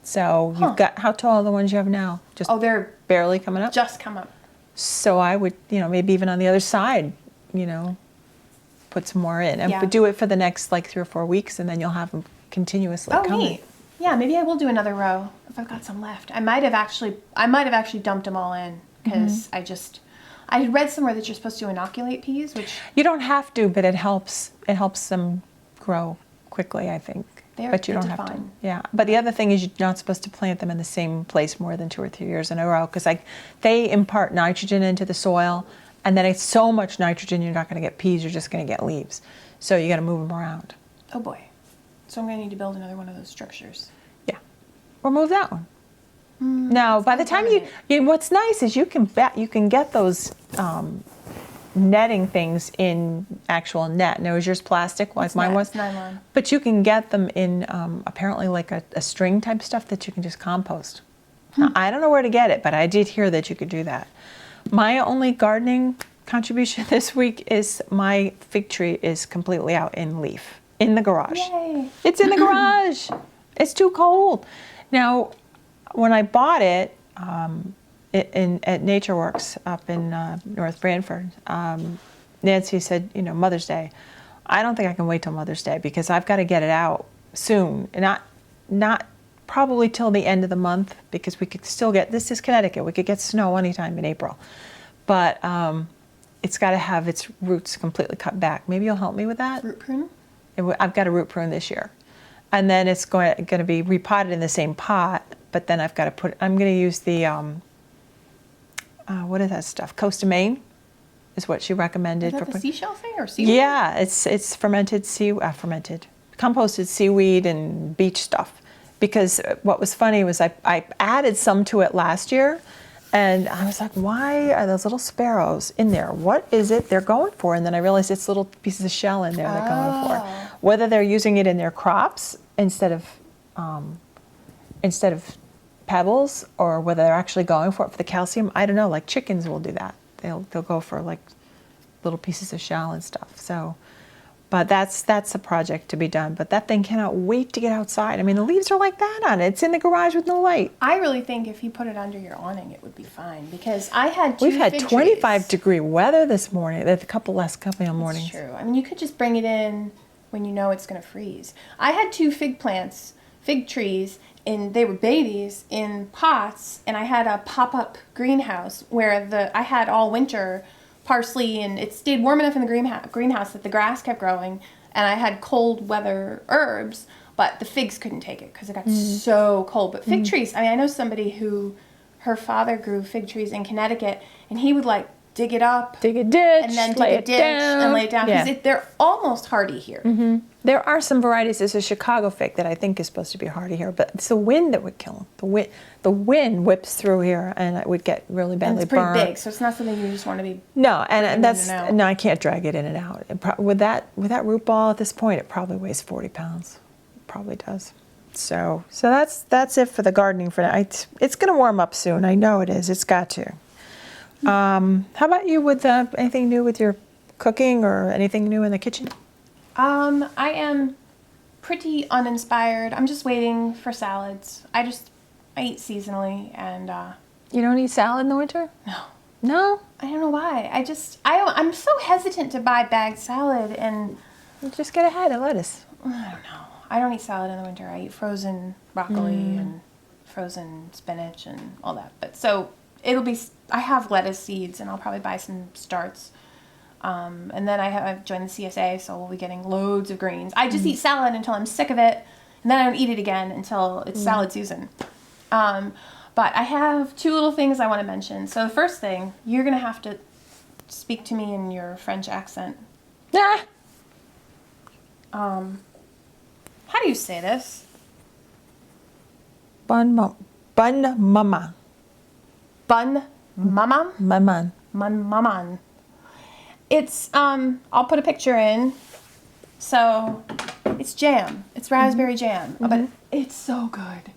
So you've got, how tall are the ones you have now? Just they're barely coming up? just come up. So I would, maybe even on the other side, put some more in. And but do it for the next like 3 or 4 weeks, and then you'll have them continuously coming. Neat. Yeah, maybe I will do another row if I've got some left. I might have actually dumped them all in because I had read somewhere that you're supposed to inoculate peas, which you don't have to, but it helps. It helps them grow quickly, I think. But you don't have to. Yeah. But the other thing is you're not supposed to plant them in the same place more than 2 or 3 years in a row, because they impart nitrogen into the soil, and then it's so much nitrogen you're not going to get peas. You're just going to get leaves. So you got to move them around. Oh boy. So I'm going to need to build another one of those structures. Yeah. Or move that one. Now, by the time what's nice is you can get those netting things in actual net. Now, is yours plastic like mine was? It's nylon. But you can get them in apparently like a string type stuff that you can just compost. Now, I don't know where to get it, but I did hear that you could do that. My only gardening contribution this week is my fig tree is completely out in leaf in the garage. Yay. It's in the garage. It's too cold. Now, when I bought it at NatureWorks up in North Branford, Nancy said, Mother's Day. I don't think I can wait till Mother's Day because I've got to get it out soon. And not probably till the end of the month, because we could still get, this is Connecticut, we could get snow anytime in April. But it's got to have its roots completely cut back. Maybe you'll help me with that? Root prune? I've got a root prune this year. and then it's going to be repotted in the same pot. But then I've got to put. I'm going to use the what is that stuff? Coast of Maine is what she recommended. Is that the seashell thing or seaweed? Yeah, it's fermented composted seaweed and beach stuff. Because what was funny was I added some to it last year, and I was like, why are those little sparrows in there? What is it they're going for? And then I realized it's little pieces of shell in there they're going for. Whether they're using it in their crops instead of pebbles, or whether they're actually going for it for the calcium, I don't know. Like chickens will do that. They'll go for like little pieces of shell and stuff. So, but that's a project to be done. But that thing cannot wait to get outside. I mean, the leaves are like that on it. It's in the garage with no light. I really think if you put it under your awning, it would be fine, because I had We've had fig 25-degree weather this morning. There's a couple of mornings. That's true. I mean, you could just bring it in when you know it's going to freeze. I had 2 fig trees, and they were babies in pots, and I had a pop-up greenhouse where I had all winter parsley, and it stayed warm enough in the greenhouse that the grass kept growing, and I had cold weather herbs, but the figs couldn't take it because it got so cold. But fig trees, I mean, I know somebody who, her father grew fig trees in Connecticut, and he would like dig it up, dig a ditch, and then lay dig a ditch and lay it down, because they're almost hardy here. There are some varieties. There's a Chicago fig that I think is supposed to be hardy here, but it's the wind that would kill them. The wind whips through here, and it would get really badly It's pretty burned. big, so it's not something you just want to be. No, and that's in and out. no, I can't drag it in and out. With that root ball at this point, it probably weighs 40 pounds. It probably does. So that's it for the gardening for now. It's going to warm up soon. I know it is. It's got to. How about you with anything new with your cooking or anything new in the kitchen? I am pretty uninspired. I'm just waiting for salads. I eat seasonally, and You don't eat salad in the winter? no. No? I don't know why. I'm so hesitant to buy bagged salad, and You just get a head of lettuce. I don't know. I don't eat salad in the winter. I eat frozen broccoli and frozen spinach and all that. But so I have lettuce seeds, and I'll probably buy some starts. And then I've joined the CSA, so we'll be getting loads of greens. I just eat salad until I'm sick of it, and then I don't eat it again until it's salad season. But I have 2 little things I want to mention. So the first thing, you're going to have to speak to me in your French accent. Ah. How do you say this? Bun mama. Bun maman. Maman. Maman. It's, I'll put a picture in. So, it's jam. It's raspberry jam. But it's so good.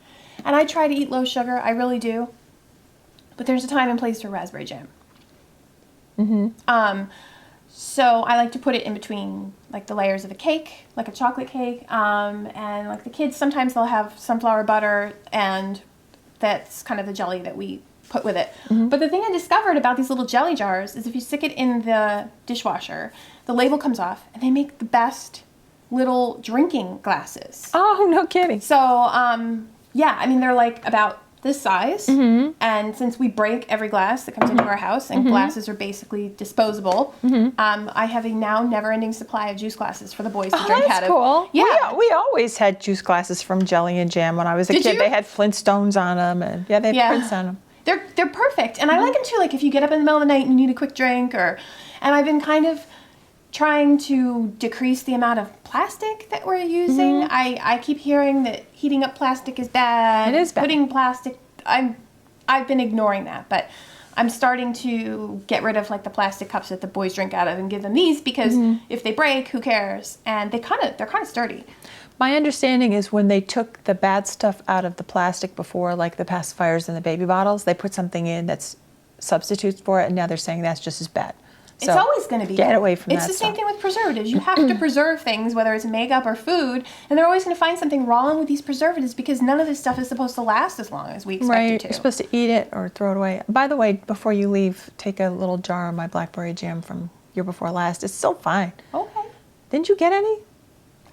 And I try to eat low sugar. I really do. But there's a time and place for raspberry jam. So I like to put it in between like the layers of a cake, like a chocolate cake. And like the kids, sometimes they'll have sunflower butter, and that's kind of the jelly that we put with it. But the thing I discovered about these little jelly jars is if you stick it in the dishwasher, the label comes off, and they make the best little drinking glasses. Oh, no kidding. So, yeah, I mean, they're like about this size. And since we break every glass that comes into our house, and glasses are basically disposable, I have a now never-ending supply of juice glasses for the boys to drink That's out of. cool. Yeah. We always had juice glasses from Jelly and Jam when I was a Did kid. you? They had Flintstones on them, and they had prints on them. They're perfect. And I like them too, like if you get up in the middle of the night and you need a quick drink, and I've been kind of trying to decrease the amount of plastic that we're using. I keep hearing that heating up plastic is bad. It is bad. Putting plastic, I've been ignoring that, but I'm starting to get rid of like the plastic cups that the boys drink out of and give them these, because if they break, who cares? And they're kind of sturdy. My understanding is when they took the bad stuff out of the plastic before, like the pacifiers and the baby bottles, they put something in that's substitutes for it, and now they're saying that's just as bad. It's always going to be. Get away from that It's the same stuff. thing with preservatives. You have to preserve things, whether it's makeup or food, and they're always going to find something wrong with these preservatives, because none of this stuff is supposed to last as long as we expect Right, it to. you're supposed to eat it or throw it away. By the way, before you leave, take a little jar of my blackberry jam from year before last. It's so fine. Okay. Didn't you get any?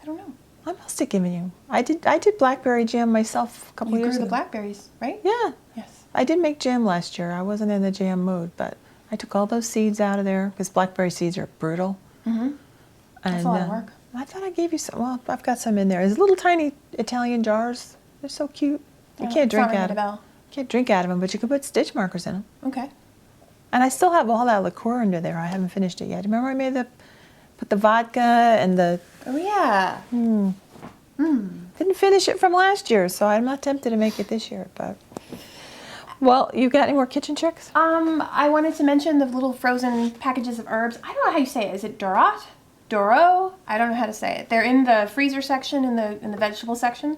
I don't know. I must have given you. I did blackberry jam myself a couple You years grew ago. the blackberries, right? Yeah. Yes. I did make jam last year. I wasn't in the jam mood, but I took all those seeds out of there because blackberry seeds are brutal. That's a lot of work. I thought I gave you some. Well, I've got some in there. There's little tiny Italian jars. They're so cute. You Oh, can't it's drink not ringing out a of bell. Can't drink out of them, but you can put stitch markers in them. Okay. And I still have all that liqueur under there. I haven't finished it yet. Remember I put the vodka and the, Oh yeah. didn't finish it from last year, so I'm not tempted to make it this year, but. Well, you got any more kitchen tricks? I wanted to mention the little frozen packages of herbs. I don't know how you say it. Is it Dorot? Doro? I don't know how to say it. They're in the freezer section, in the vegetable section,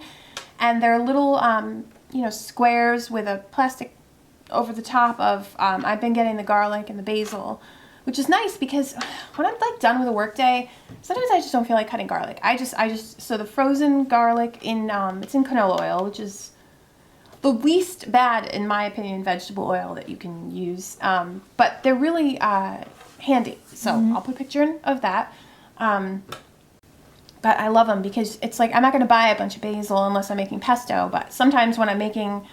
and they're little squares with a plastic over the top of. I've been getting the garlic and the basil, which is nice because when I'm like done with a work day, sometimes I just don't feel like cutting garlic. So the frozen garlic it's in canola oil, which is the least bad, in my opinion, vegetable oil that you can use. But they're really handy. So I'll put a picture in of that. But I love them because it's like, I'm not going to buy a bunch of basil unless I'm making pesto. But sometimes when I'm making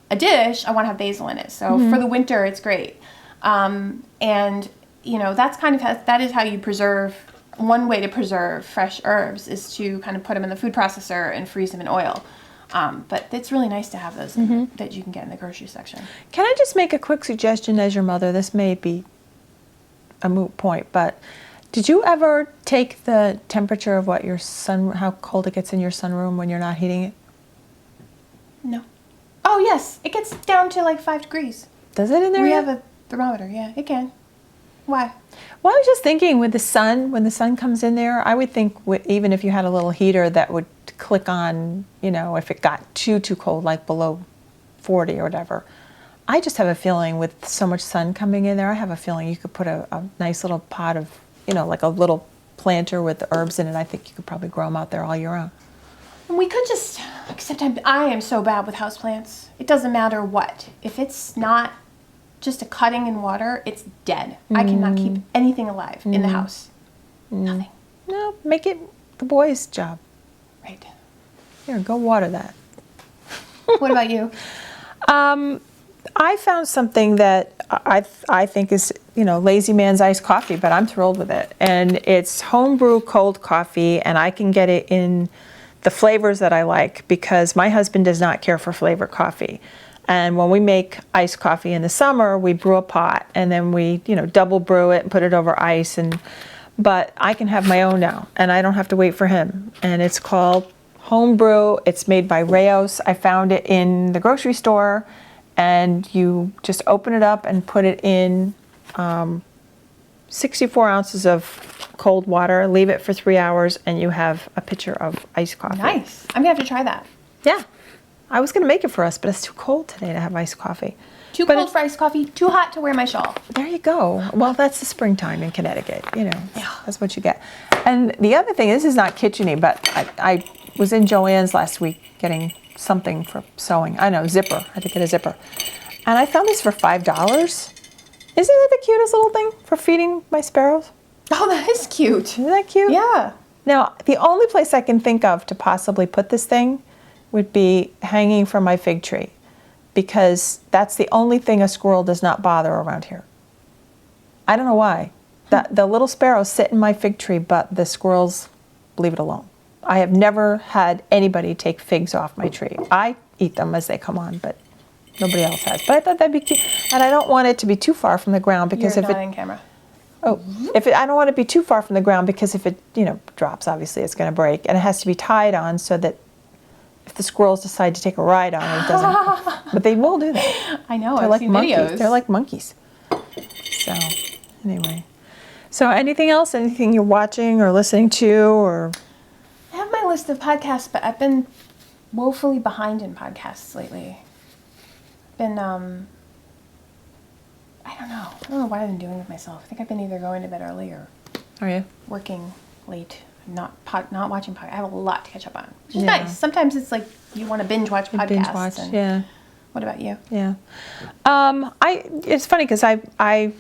a dish, I want to have basil in it. So for the winter, it's great. And, that is how you preserve. One way to preserve fresh herbs is to kind of put them in the food processor and freeze them in oil. But it's really nice to have those that you can get in the grocery section. Can I just make a quick suggestion as your mother? This may be a moot point, but did you ever take the temperature of how cold it gets in your sunroom when you're not heating it? No. Oh, yes. It gets down to like 5 degrees. Does it in there? We yet? have a thermometer. Yeah, it can. Why? Well, I was just thinking with the sun, when the sun comes in there, I would think even if you had a little heater that would click on, if it got too cold, like below 40 or whatever. I just have a feeling with so much sun coming in there, I have a feeling you could put a nice little pot of, like a little planter with the herbs in it. I think you could probably grow them out there all year round. We could just, except I am so bad with houseplants. It doesn't matter what. If it's not just a cutting in water, it's dead. I cannot keep anything alive in the house. Nothing. No, make it the boys' job. Right. Here, go water that. What about you? I found something that I think is, lazy man's iced coffee, but I'm thrilled with it. And it's homebrew cold coffee, and I can get it in the flavors that I like because my husband does not care for flavored coffee. And when we make iced coffee in the summer, we brew a pot, and then we, double brew it and put it over ice. But I can have my own now, and I don't have to wait for him. And it's called Homebrew. It's made by Rayos. I found it in the grocery store. And you just open it up and put it in 64 ounces of cold water, leave it for 3 hours, and you have a pitcher of iced coffee. Nice. I'm going to have to try that. Yeah. I was going to make it for us, but it's too cold today to have iced coffee. Too cold for iced coffee, too hot to wear my shawl. There you go. Well, that's the springtime in Connecticut. That's what you get. And the other thing, this is not kitchen-y, but I was in Joann's last week getting something for sewing. I know, zipper. I had to get a zipper. And I found this for $5. Isn't it the cutest little thing for feeding my sparrows? Oh, that is cute. Isn't that cute? Yeah. Now, the only place I can think of to possibly put this thing would be hanging from my fig tree, because that's the only thing a squirrel does not bother around here. I don't know why. The little sparrows sit in my fig tree, but the squirrels leave it alone. I have never had anybody take figs off my tree. I eat them as they come on, but nobody else has. But I thought that'd be cute. And I don't want it to be too far from the ground because You're if not it... in camera. Oh, I don't want it to be too far from the ground because if it, drops, obviously it's going to break. And it has to be tied on so that if the squirrels decide to take a ride on it, it doesn't... But they will do that. I know, They're I've like seen monkeys. videos. They're like monkeys. So, anyway. So, anything else? Anything you're watching or listening to or... I have my list of podcasts, but I've been woefully behind in podcasts lately. I don't know what I've been doing with myself. I think I've been either going to bed early or Are you? working late, not watching podcasts. I have a lot to catch up on, which is Yeah. nice. Sometimes it's like you want to binge watch podcasts. Binge watch, and- yeah. What about you? Yeah. It's funny because I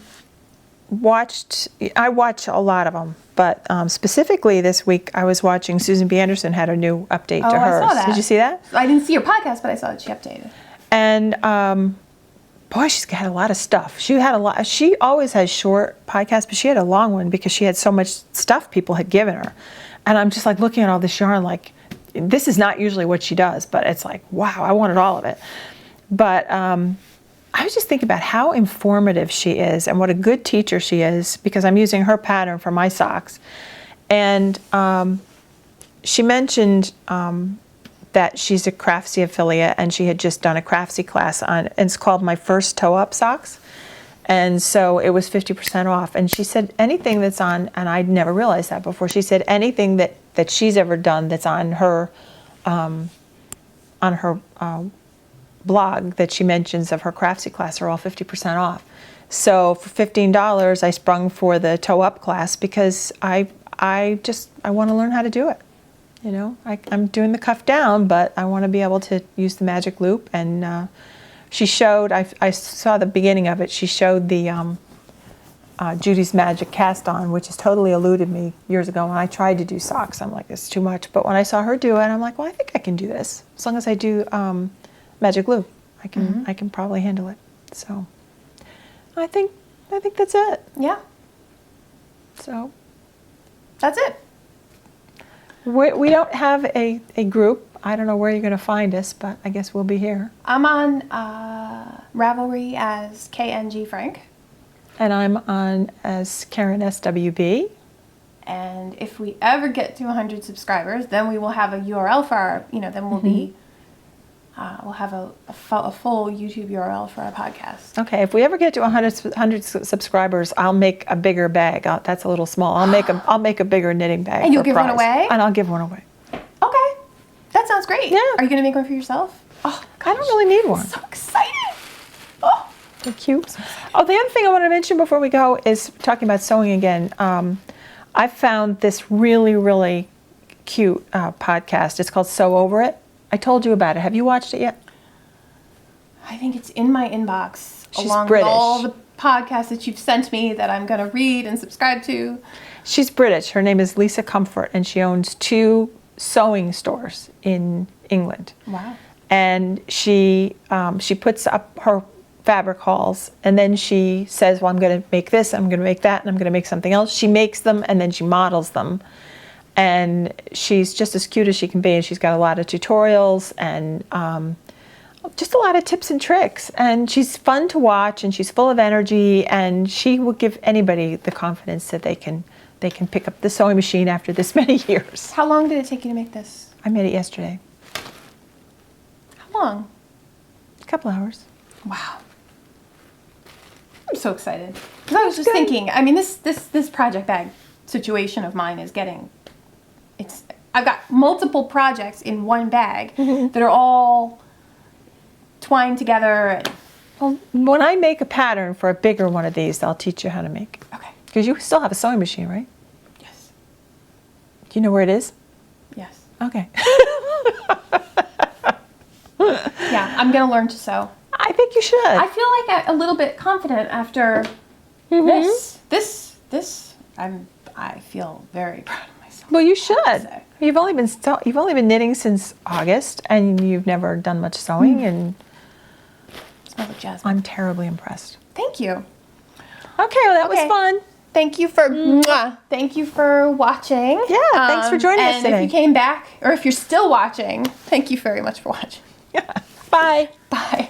watch a lot of them, but specifically this week I was watching Susan B. Anderson had a new update to Oh, I hers. saw that. Did you see that? I didn't see your podcast, but I saw that she updated. And boy, she's got a lot of stuff. She always has short podcasts, but she had a long one because she had so much stuff people had given her. And I'm just like looking at all this yarn, like, this is not usually what she does, but it's like, wow, I wanted all of it. But I was just thinking about how informative she is and what a good teacher she is, because I'm using her pattern for my socks. And she mentioned that she's a Craftsy affiliate, and she had just done a Craftsy class on, and it's called My First Toe Up Socks. And so it was 50% off. And she said anything that's on, and I'd never realized that before, she said anything that she's ever done that's on her blog that she mentions of her Craftsy class are all 50% off. So for $15, I sprung for the Toe Up class because I want to learn how to do it. You know, I'm doing the cuff down, but I want to be able to use the magic loop. And she showed, I saw the beginning of it, she showed the Judy's Magic cast on, which has totally eluded me years ago when I tried to do socks. I'm like, it's too much. But when I saw her do it, I'm like, well, I think I can do this. As long as I do magic loop, I can probably handle it. So I think that's it. Yeah. So That's it. we don't have a group. I don't know where you're going to find us, but I guess we'll be here. I'm on Ravelry as KNG Frank. And I'm on as Karen SWB. And if we ever get to 100 subscribers, then we will have a URL for our, then we'll be, we'll have a full YouTube URL for our podcast. Okay, if we ever get to 100 subscribers, I'll make a bigger bag. That's a little small. I'll make a bigger knitting bag. And you'll for give one prize. away? And I'll give one away. Okay. That sounds great. Yeah. Are you going to make one for yourself? Oh, I don't really need one. so excited. Oh. They're cute. Oh, the other thing I want to mention before we go is talking about sewing again. I found this really, really cute podcast. It's called Sew Over It. I told you about it. Have you watched it yet? I think it's in my inbox She's along British. with all the podcasts that you've sent me that I'm going to read and subscribe to. She's British. Her name is Lisa Comfort, and she owns 2 sewing stores in England. Wow. And she puts up her fabric hauls, and then she says, well, I'm going to make this, I'm going to make that, and I'm going to make something else. She makes them, and then she models them. And she's just as cute as she can be, and she's got a lot of tutorials and just a lot of tips and tricks. And she's fun to watch, and she's full of energy, and she will give anybody the confidence that they can pick up the sewing machine after this many years. How long did it take you to make this? I made it yesterday. How long? A couple hours. Wow. I'm so excited. Because I was just thinking, I mean, this project bag situation of mine is I've got multiple projects in one bag that are all twined together. Well, when I make a pattern for a bigger one of these, I'll teach you how to make. Okay. Because you still have a sewing machine, right? Yes. Do you know where it is? Yes. Okay. Yeah, I'm going to learn to sew. I think you should. I feel like I'm a little bit confident after this. I feel very proud of myself. Well, you I should. have to say. You've only been knitting since August, and you've never done much sewing, and Smells like jasmine. I'm terribly impressed. Thank you. Okay, well, that was Okay. fun. Thank you for watching. Yeah, thanks for joining us and today. if you came back, or if you're still watching, thank you very much for watching. Bye. Bye.